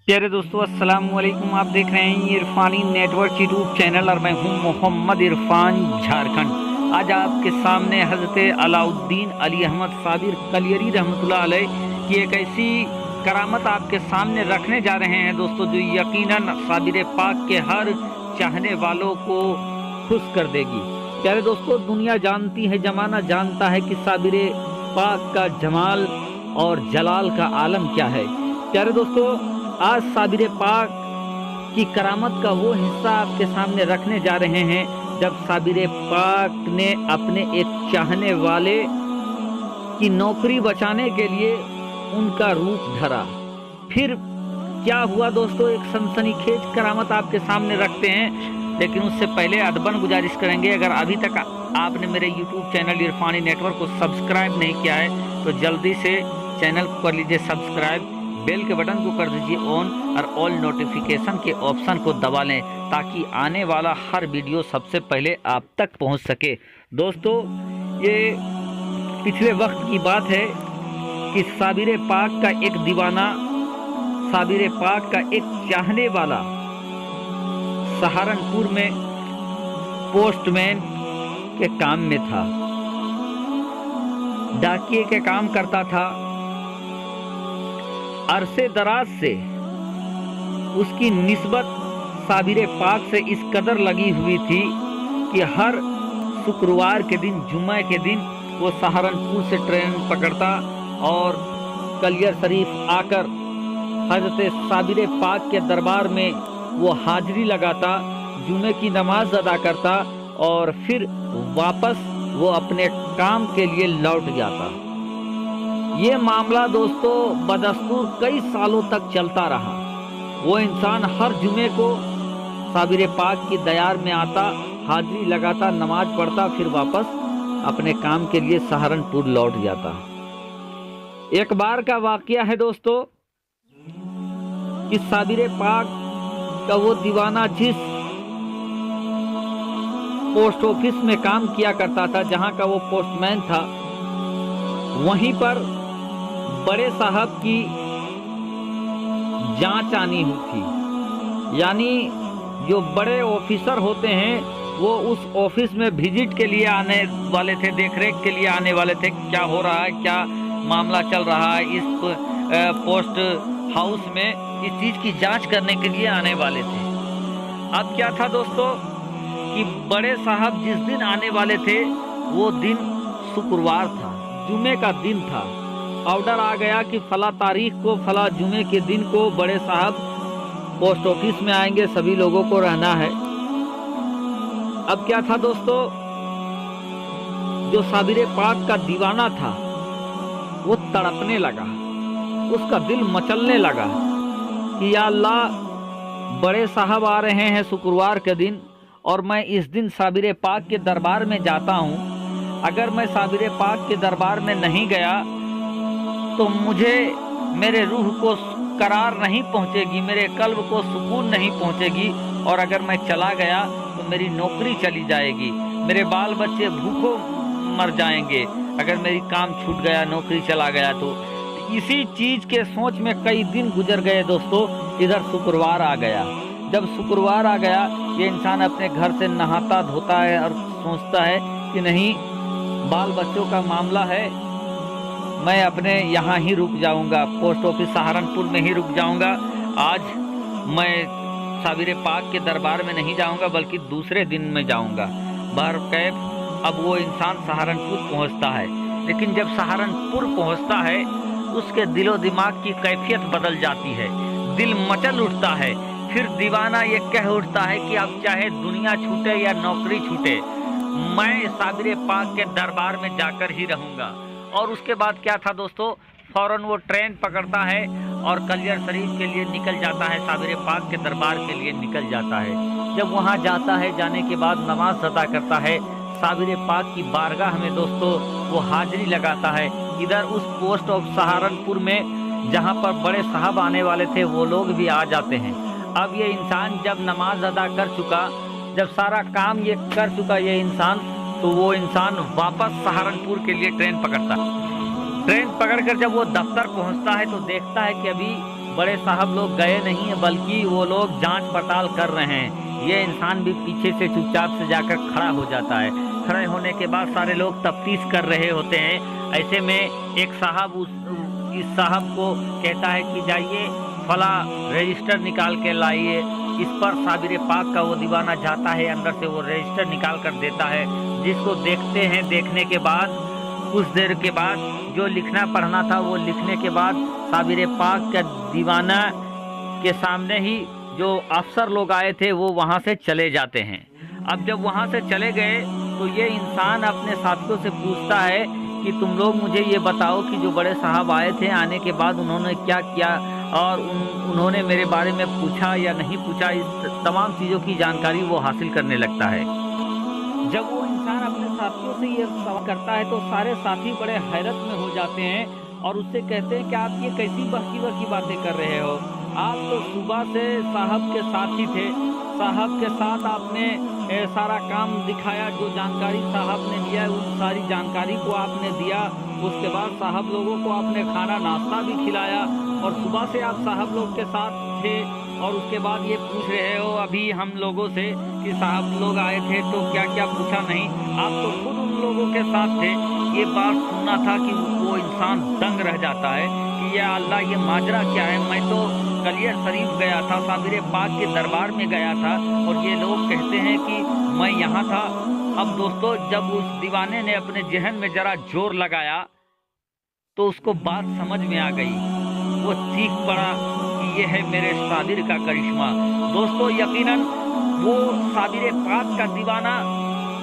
प्यारे दोस्तों, अस्सलाम वालेकुम। आप देख रहे हैं इरफानी नेटवर्क यूट्यूब चैनल और मैं हूं मोहम्मद इरफान, झारखंड। आज आपके सामने हज़रत अलाउद्दीन अली अहमद साबिर कलियरी रहमतुल्लाह अलैह की एक ऐसी करामत आपके सामने रखने जा रहे हैं दोस्तों, जो यकीनन साबिर पाक के हर चाहने वालों को खुश कर देगी। प्यारे दोस्तों, दुनिया जानती है, ज़माना जानता है कि साबिर पाक का जमाल और जलाल का आलम क्या है। प्यारे दोस्तों, आज साबिर पाक की करामत का वो हिस्सा आपके सामने रखने जा रहे हैं जब साबिर पाक ने अपने एक चाहने वाले की नौकरी बचाने के लिए उनका रूप धरा। फिर क्या हुआ दोस्तों, एक सनसनीखेज करामत आपके सामने रखते हैं, लेकिन उससे पहले अदबन गुजारिश करेंगे, अगर अभी तक आपने मेरे YouTube चैनल इरफानी नेटवर्क को सब्सक्राइब नहीं किया है तो जल्दी से चैनल को कर लीजिए सब्सक्राइब, बेल के बटन को कर दीजिए ऑन और ऑल नोटिफिकेशन के ऑप्शन को दबा लें ताकि आने वाला हर वीडियो सबसे पहले आप तक पहुंच सके। दोस्तों, ये पिछले वक्त की बात है कि साबिर पाक का एक दीवाना, साबिर पाक का एक चाहने वाला सहारनपुर में पोस्टमैन के काम में था, डाकिए के काम करता था। अरसे दराज से उसकी निस्बत साबिर पाक से इस कदर लगी हुई थी कि हर शुक्रवार के दिन, जुम्मे के दिन वो सहारनपुर से ट्रेन पकड़ता और कलियर शरीफ आकर हजरत साबिर पाक के दरबार में वो हाजिरी लगाता, जुम्मे की नमाज अदा करता और फिर वापस वो अपने काम के लिए लौट जाता। ये मामला दोस्तों बदस्तूर कई सालों तक चलता रहा। वो इंसान हर जुमे को साबिर पाक की दयार में आता, हाजिरी लगाता, नमाज पढ़ता, फिर वापस अपने काम के लिए सहारनपुर लौट जाता। एक बार का वाकया है दोस्तों कि साबिर पाक का वो दीवाना जिस पोस्ट ऑफिस में काम किया करता था, जहां का वो पोस्टमैन था, वहीं पर बड़े साहब की जांच आनी हुई थी। यानी जो बड़े ऑफिसर होते हैं वो उस ऑफिस में विजिट के लिए आने वाले थे, देखरेख के लिए आने वाले थे, क्या हो रहा है, क्या मामला चल रहा है इस पोस्ट हाउस में, इस चीज़ की जांच करने के लिए आने वाले थे। अब क्या था दोस्तों कि बड़े साहब जिस दिन आने वाले थे वो दिन शुक्रवार था, जुमे का दिन था। ऑर्डर आ गया कि फला तारीख को, फला जुमे के दिन को बड़े साहब पोस्ट ऑफिस में आएंगे, सभी लोगों को रहना है। अब क्या था दोस्तों, जो साबिर पाक का दीवाना था वो तड़पने लगा, उसका दिल मचलने लगा कि या अल्लाह, बड़े साहब आ रहे हैं शुक्रवार के दिन और मैं इस दिन साबिर पाक के दरबार में जाता हूँ। अगर मैं साबिर पाक के दरबार में नहीं गया तो मुझे, मेरे रूह को करार नहीं पहुँचेगी, मेरे कल्ब को सुकून नहीं पहुँचेगी, और अगर मैं चला गया तो मेरी नौकरी चली जाएगी, मेरे बाल बच्चे भूखों मर जाएंगे अगर मेरी काम छूट गया, नौकरी चला गया तो। इसी चीज़ के सोच में कई दिन गुजर गए दोस्तों। इधर शुक्रवार आ गया। जब शुक्रवार आ गया, ये इंसान अपने घर से नहाता धोता है और सोचता है कि नहीं, बाल बच्चों का मामला है, मैं अपने यहाँ ही रुक जाऊँगा, पोस्ट ऑफिस सहारनपुर में ही रुक जाऊँगा। आज मैं साबिर पाक के दरबार में नहीं जाऊँगा बल्कि दूसरे दिन में जाऊँगा। बहरकैफ अब वो इंसान सहारनपुर पहुँचता है, लेकिन जब सहारनपुर पहुँचता है उसके दिलो दिमाग की कैफियत बदल जाती है, दिल मचल उठता है। फिर दीवाना ये कह उठता है कि अब चाहे दुनिया छूटे या नौकरी छूटे, मैं साबिर पाक के दरबार में जाकर ही रहूँगा। और उसके बाद क्या था दोस्तों, फौरन वो ट्रेन पकड़ता है और कलियर शरीफ के लिए निकल जाता है, साबिर पाक के दरबार के लिए निकल जाता है। जब वहाँ जाता है, जाने के बाद नमाज अदा करता है, साबिर पाक की बारगाह में दोस्तों वो हाजिरी लगाता है। इधर उस पोस्ट ऑफ सहारनपुर में जहाँ पर बड़े साहब आने वाले थे वो लोग भी आ जाते हैं। अब ये इंसान जब नमाज अदा कर चुका, जब सारा काम ये कर चुका ये इंसान, तो वो इंसान वापस सहारनपुर के लिए ट्रेन पकड़ता। ट्रेन पकड़कर जब वो दफ्तर पहुंचता है तो देखता है कि अभी बड़े साहब लोग गए नहीं हैं, बल्कि वो लोग जांच पड़ताल कर रहे हैं। ये इंसान भी पीछे से चुपचाप से जाकर खड़ा हो जाता है। खड़े होने के बाद सारे लोग तफ्तीश कर रहे होते हैं। ऐसे में एक साहब इस साहब को कहता है कि जाइए फला रजिस्टर निकाल के लाइए। इस पर साबिर पाक का वो दीवाना जाता है, अंदर से वो रजिस्टर निकाल कर देता है, जिसको देखते हैं। देखने के बाद कुछ देर के बाद जो लिखना पढ़ना था वो लिखने के बाद साबिर पाक का दीवाना के सामने ही जो अफसर लोग आए थे वो वहाँ से चले जाते हैं। अब जब वहाँ से चले गए तो ये इंसान अपने साथियों से पूछता है कि तुम लोग मुझे ये बताओ कि जो बड़े साहब आए थे, आने के बाद उन्होंने क्या किया और उन्होंने मेरे बारे में पूछा या नहीं पूछा। इस तमाम चीज़ों की जानकारी वो हासिल करने लगता है। जब वो इंसान अपने साथियों से ये सवाल करता है तो सारे साथी बड़े हैरत में हो जाते हैं और उससे कहते हैं कि आप ये कैसी बहकी बातें कर रहे हो। आप तो सुबह से साहब के साथ ही थे, साहब के साथ आपने सारा काम दिखाया, जो जानकारी साहब ने दिया उस सारी जानकारी को आपने दिया। उसके बाद साहब लोगों को आपने खाना नाश्ता भी खिलाया और सुबह से आप साहब लोग के साथ थे। और उसके बाद ये पूछ रहे हो अभी हम लोगों से कि साहब लोग आए थे तो क्या क्या पूछा नहीं, आप तो खुद उन लोगों के साथ थे। ये बात सुनना था कि वो इंसान दंग रह जाता है कि या अल्लाह ये माजरा क्या है। मैं तो कलियर शरीफ गया था, साबिर पाक के दरबार में गया था और ये लोग कहते हैं कि मैं यहाँ था। अब दोस्तों जब उस दीवाने ने अपने जहन में जरा जोर लगाया तो उसको बात समझ में आ गई। वो चीख पड़ा कि ये है मेरे साबिर का करिश्मा। दोस्तों यकीनन वो साबिर पाक का दीवाना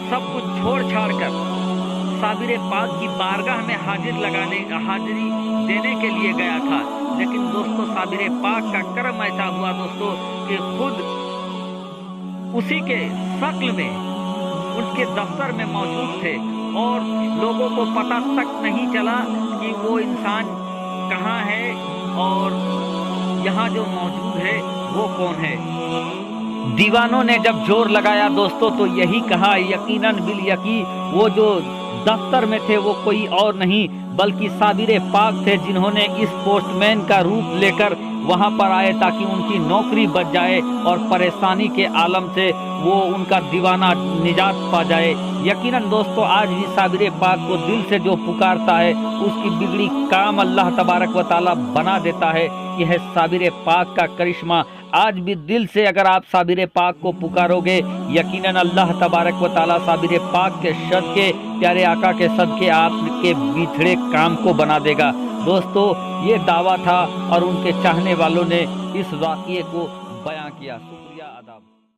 सब कुछ छोड़ छाड़ कर साबिर पाक की बारगाह में हाजिरी देने के लिए गया था। लेकिन दोस्तों साबिर पाक का कर्म ऐसा हुआ दोस्तों कि खुद उसी के शक्ल में उसके दफ्तर में मौजूद थे और लोगों को पता तक नहीं चला कि वो इंसान कहाँ है और यहाँ जो मौजूद है वो कौन है। दीवानों ने जब जोर लगाया दोस्तों तो यही कहा, यकीनन बिल यकीन वो जो दफ्तर में थे वो कोई और नहीं बल्कि साबिर पाक थे, जिन्होंने इस पोस्टमैन का रूप लेकर वहां पर आए ताकि उनकी नौकरी बच जाए और परेशानी के आलम से वो उनका दीवाना निजात पा जाए। यकीनन दोस्तों आज भी साबिर पाक को दिल से जो पुकारता है उसकी बिगड़ी काम अल्लाह तबारक व ताला बना देता है। यह साबिर पाक का करिश्मा। आज भी दिल से अगर आप साबिर पाक को पुकारोगे यकीनन अल्लाह तबारक व ताला साबिर पाक के सदके, प्यारे आका के सदके आपके बिछड़े काम को बना देगा। दोस्तों ये दावा था और उनके चाहने वालों ने इस वाक़ये को बयां किया। शुक्रिया, आदाब।